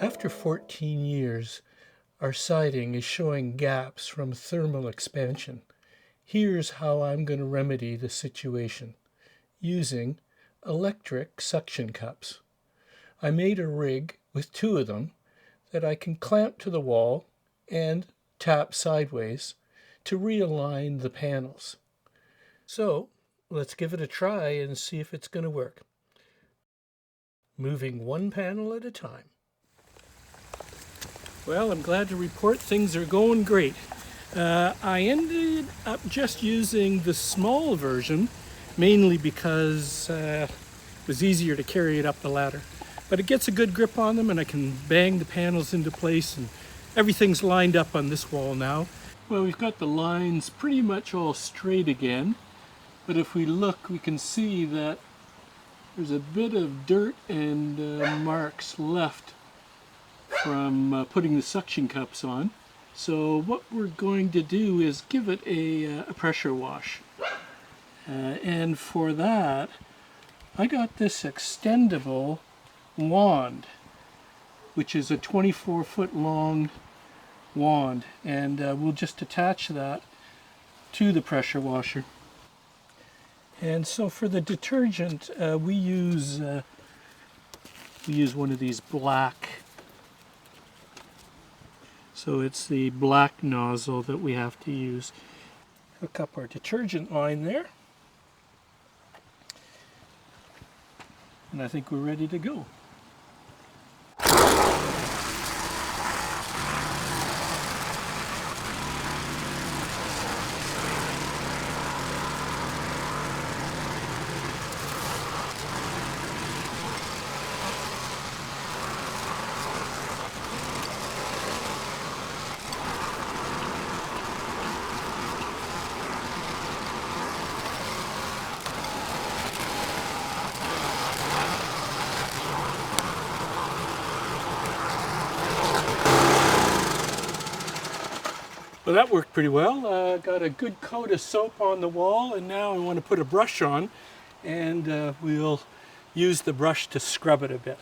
After 14 years, our siding is showing gaps from thermal expansion. Here's how I'm going to remedy the situation using electric suction cups. I made a rig with 2 of them that I can clamp to the wall and tap sideways to realign the panels. So let's give it a try and see if it's going to work. Moving one panel at a time. Well, I'm glad to report things are going great. I ended up just using the small version, mainly because it was easier to carry it up the ladder. But it gets a good grip on them and I can bang the panels into place and everything's lined up on this wall now. Well, we've got the lines pretty much all straight again, but if we look, we can see that there's a bit of dirt and marks left from putting the suction cups on. So what we're going to do is give it a pressure wash. And for that, I got this extendable wand, which is a 24-foot long wand. And we'll just attach that to the pressure washer. And so for the detergent, we use one of these black. So it's the black nozzle that we have to use. Hook up our detergent line there. And I think we're ready to go. Well, that worked pretty well. Got a good coat of soap on the wall, and now I want to put a brush on, and we'll use the brush to scrub it a bit.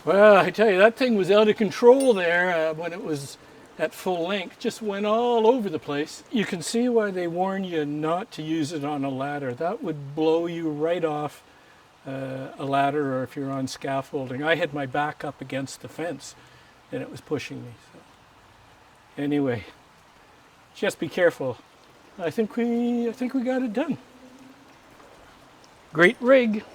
Well, I tell you, that thing was out of control there when it was at full length. Just went all over the place. You can see why they warn you not to use it on a ladder. That would blow you right off a ladder, or if you're on scaffolding. I had my back up against the fence and it was pushing me. So. Anyway, just be careful. I think we got it done. Great rig.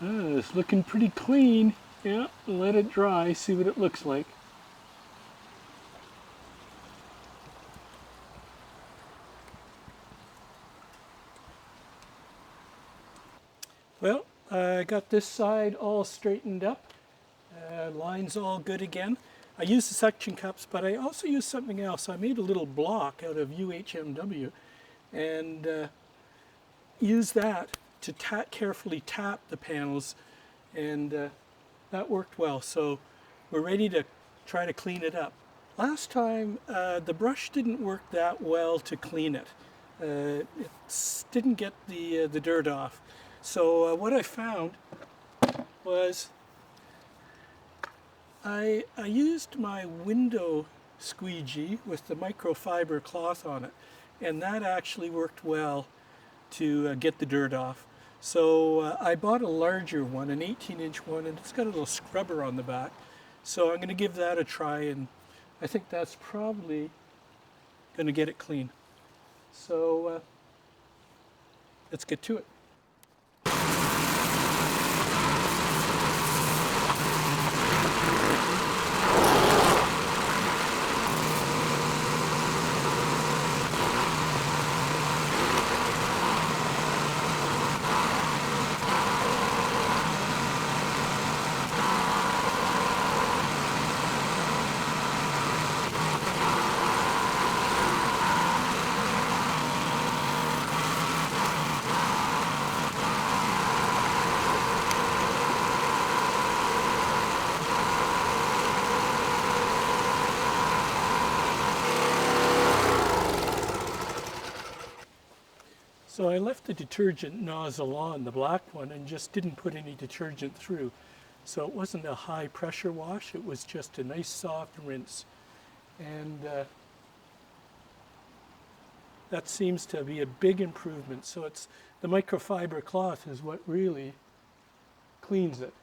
It's looking pretty clean. Yeah, let it dry, see what it looks like. Well, I got this side all straightened up. Line's all good again. I used the suction cups, but I also used something else. I made a little block out of UHMW and used that to carefully tap the panels, and that worked well. So we're ready to try to clean it up. Last time the brush didn't work that well to clean it. It didn't get the dirt off. So what I found was I used my window squeegee with the microfiber cloth on it, and that actually worked well to get the dirt off. So I bought a larger one, an 18-inch one, and it's got a little scrubber on the back. So I'm going to give that a try, and I think that's probably going to get it clean. So let's get to it. So I left the detergent nozzle on, the black one, and just didn't put any detergent through. So it wasn't a high pressure wash, it was just a nice soft rinse. And that seems to be a big improvement. So it's the microfiber cloth is what really cleans it.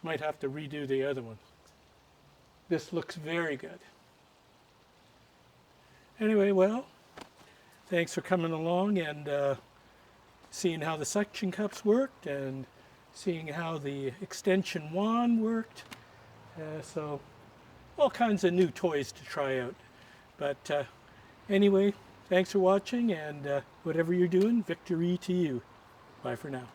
Might have to redo the other one. This looks very good. Anyway, well, thanks for coming along and seeing how the suction cups worked and seeing how the extension wand worked. So all kinds of new toys to try out. But anyway, thanks for watching, and whatever you're doing, victory to you. Bye for now.